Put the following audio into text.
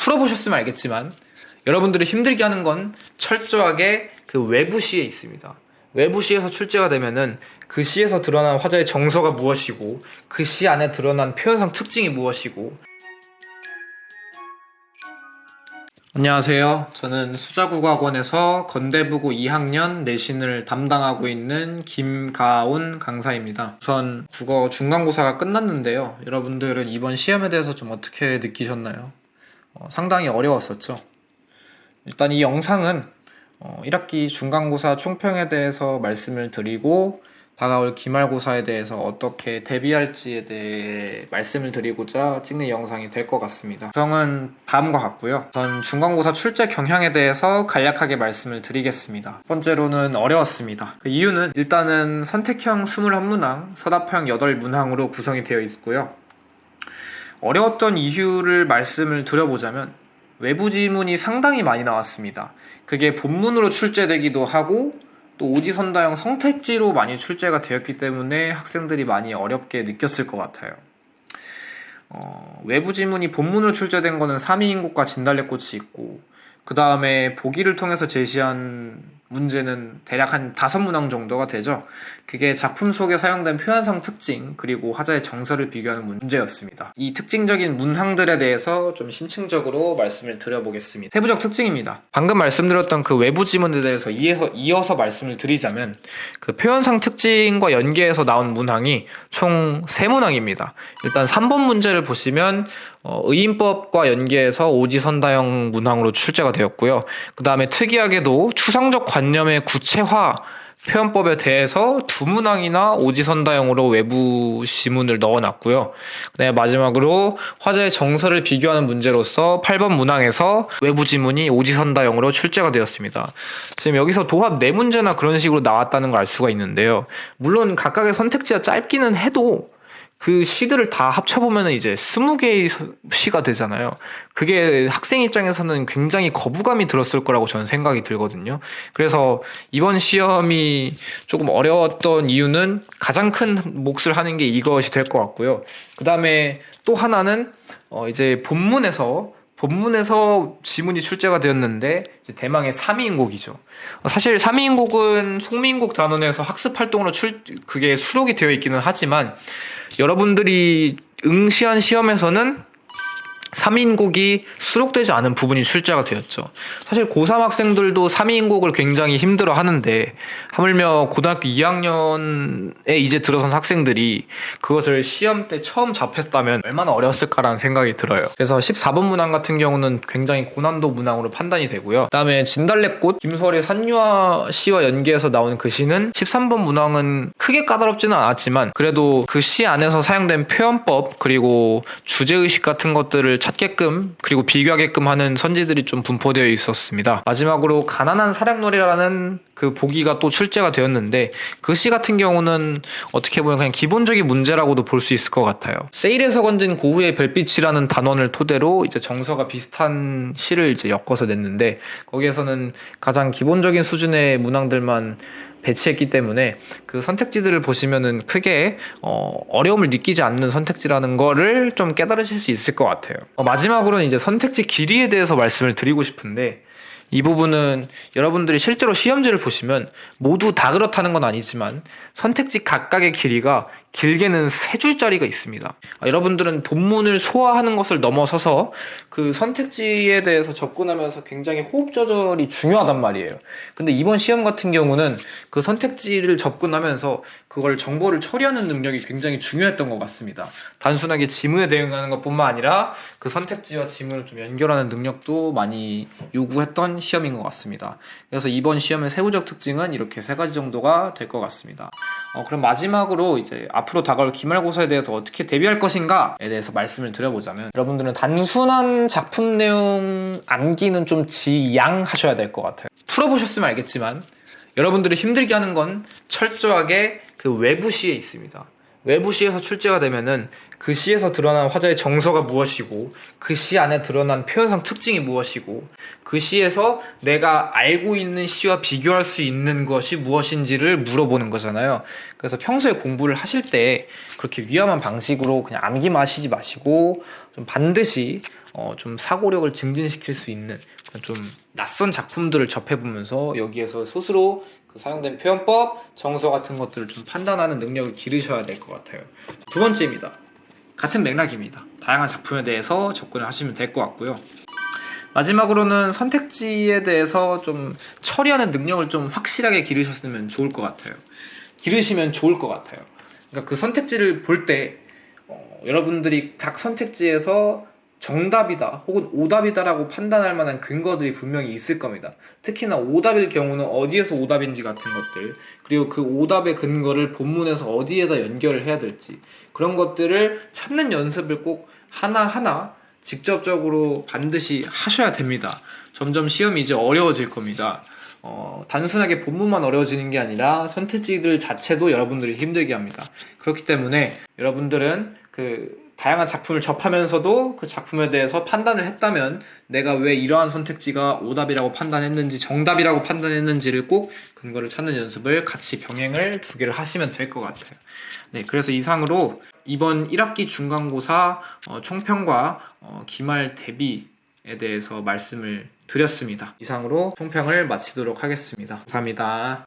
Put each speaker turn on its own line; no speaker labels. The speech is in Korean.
풀어보셨으면 알겠지만 여러분들을 힘들게 하는 건 철저하게 그 외부 시에 있습니다. 외부 시에서 출제가 되면은 그 시에서 드러난 화자의 정서가 무엇이고 그 시 안에 드러난 표현상 특징이 무엇이고. 안녕하세요. 저는 수자국어학원에서 건대부고 2학년 내신을 담당하고 있는 김가온 강사입니다. 우선 국어 중간고사가 끝났는데요. 여러분들은 이번 시험에 대해서 좀 어떻게 느끼셨나요? 상당히 어려웠었죠. 일단 이 영상은 1학기 중간고사 총평에 대해서 말씀을 드리고 다가올 기말고사에 대해서 어떻게 대비할지에 대해 말씀을 드리고자 찍는 영상이 될 것 같습니다. 구성은 다음과 같고요. 우선 중간고사 출제 경향에 대해서 간략하게 말씀을 드리겠습니다. 첫 번째로는 어려웠습니다. 그 이유는 일단은 선택형 21문항, 서답형 8문항으로 구성이 되어 있고요. 어려웠던 이유를 말씀을 드려보자면 외부 지문이 상당히 많이 나왔습니다. 그게 본문으로 출제되기도 하고 또 오지선다형 성택지로 많이 출제가 되었기 때문에 학생들이 많이 어렵게 느꼈을 것 같아요. 외부 지문이 본문으로 출제된 거는 삼이인국과 진달래꽃이 있고 그 다음에 보기를 통해서 제시한 문제는 대략 한 5문항 정도가 되죠. 그게 작품 속에 사용된 표현상 특징 그리고 화자의 정서를 비교하는 문제였습니다. 이 특징적인 문항들에 대해서 좀 심층적으로 말씀을 드려보겠습니다. 세부적 특징입니다. 방금 말씀드렸던 그 외부 지문에 대해서 이어서 말씀을 드리자면 그 표현상 특징과 연계해서 나온 문항이 총 3문항입니다. 일단 3번 문제를 보시면 의인법과 연계해서 오지선다형 문항으로 출제가 되었고요. 그 다음에 특이하게도 추상적 관념의 구체화 표현법에 대해서 2문항이나 오지선다형으로 외부 지문을 넣어놨고요. 그 다음에 마지막으로 화자의 정서를 비교하는 문제로서 8번 문항에서 외부 지문이 오지선다형으로 출제가 되었습니다. 지금 여기서 도합 4문제나 그런 식으로 나왔다는 걸 알 수가 있는데요. 물론 각각의 선택지가 짧기는 해도 그 시들을 다 합쳐보면 이제 20개의 시가 되잖아요. 그게 학생 입장에서는 굉장히 거부감이 들었을 거라고 저는 생각이 들거든요. 그래서 이번 시험이 조금 어려웠던 이유는 가장 큰 몫을 하는 게 이것이 될 것 같고요. 그 다음에 또 하나는 이제 본문에서 지문이 출제가 되었는데 대망의 삼이인곡이죠. 사실 삼이인곡은 송미인곡 단원에서 학습 활동으로 그게 수록이 되어 있기는 하지만 여러분들이 응시한 시험에서는 3인곡이 수록되지 않은 부분이 출제가 되었죠. 사실 고3 학생들도 3인곡을 굉장히 힘들어 하는데 하물며 고등학교 2학년에 이제 들어선 학생들이 그것을 시험 때 처음 접했다면 얼마나 어려웠을까라는 생각이 들어요. 그래서 14번 문항 같은 경우는 굉장히 고난도 문항으로 판단이 되고요. 그 다음에 진달래꽃, 김설의 산유화 시와 연계해서 나온 그 시는 13번 문항은 크게 까다롭지는 않았지만 그래도 그 시 안에서 사용된 표현법 그리고 주제의식 같은 것들을 찾게끔 그리고 비교하게끔 하는 선지들이 좀 분포되어 있었습니다. 마지막으로 가난한 사랑놀이라는 그 보기가 또 출제가 되었는데 그 시 같은 경우는 어떻게 보면 그냥 기본적인 문제라고도 볼 수 있을 것 같아요. 세일에서 건진 고흐의 별빛이라는 단원을 토대로 이제 정서가 비슷한 시를 이제 엮어서 냈는데 거기에서는 가장 기본적인 수준의 문항들만 배치했기 때문에 그 선택지들을 보시면은 크게 어려움을 느끼지 않는 선택지라는 거를 좀 깨달으실 수 있을 것 같아요. 마지막으로는 이제 선택지 길이에 대해서 말씀을 드리고 싶은데 이 부분은 여러분들이 실제로 시험지를 보시면 모두 다 그렇다는 건 아니지만 선택지 각각의 길이가 길게는 3줄짜리가 있습니다. 여러분들은 본문을 소화하는 것을 넘어서서 그 선택지에 대해서 접근하면서 굉장히 호흡 조절이 중요하단 말이에요. 근데 이번 시험 같은 경우는 그 선택지를 접근하면서 그걸 정보를 처리하는 능력이 굉장히 중요했던 것 같습니다. 단순하게 지문에 대응하는 것뿐만 아니라 그 선택지와 지문을 좀 연결하는 능력도 많이 요구했던 시험인 것 같습니다. 그래서 이번 시험의 세부적 특징은 이렇게 3가지 정도가 될 것 같습니다. 그럼 마지막으로 이제 앞으로 다가올 기말고사에 대해서 어떻게 대비할 것인가에 대해서 말씀을 드려보자면 여러분들은 단순한 작품 내용 암기는 좀 지양하셔야 될 것 같아요. 풀어보셨으면 알겠지만 여러분들을 힘들게 하는 건 철저하게 그 외부 시에 있습니다. 외부 시에서 출제가 되면은 그 시에서 드러난 화자의 정서가 무엇이고 그 시 안에 드러난 표현상 특징이 무엇이고 그 시에서 내가 알고 있는 시와 비교할 수 있는 것이 무엇인지를 물어보는 거잖아요. 그래서 평소에 공부를 하실 때 그렇게 위험한 방식으로 그냥 암기만 하시지 마시고 좀 반드시 좀 사고력을 증진시킬 수 있는 좀 낯선 작품들을 접해보면서 여기에서 스스로 그 사용된 표현법, 정서 같은 것들을 좀 판단하는 능력을 기르셔야 될 것 같아요. 두 번째입니다. 같은 맥락입니다. 다양한 작품에 대해서 접근을 하시면 될 것 같고요. 마지막으로는 선택지에 대해서 좀 처리하는 능력을 좀 확실하게 기르셨으면 좋을 것 같아요. 기르시면 좋을 것 같아요. 그러니까 그 선택지를 볼 때 여러분들이 각 선택지에서 정답이다 혹은 오답이다라고 판단할 만한 근거들이 분명히 있을 겁니다. 특히나 오답일 경우는 어디에서 오답인지 같은 것들, 그리고 그 오답의 근거를 본문에서 어디에다 연결을 해야 될지, 그런 것들을 찾는 연습을 꼭 하나하나 직접적으로 반드시 하셔야 됩니다. 점점 시험이 이제 어려워질 겁니다. 단순하게 본문만 어려워지는 게 아니라 선택지들 자체도 여러분들이 힘들게 합니다. 그렇기 때문에 여러분들은 그 다양한 작품을 접하면서도 그 작품에 대해서 판단을 했다면 내가 왜 이러한 선택지가 오답이라고 판단했는지, 정답이라고 판단했는지를 꼭 근거를 찾는 연습을 같이 병행을 두 개를 하시면 될 것 같아요. 네, 그래서 이상으로 이번 1학기 중간고사 총평과 기말 대비에 대해서 말씀을 드렸습니다. 이상으로 총평을 마치도록 하겠습니다. 감사합니다.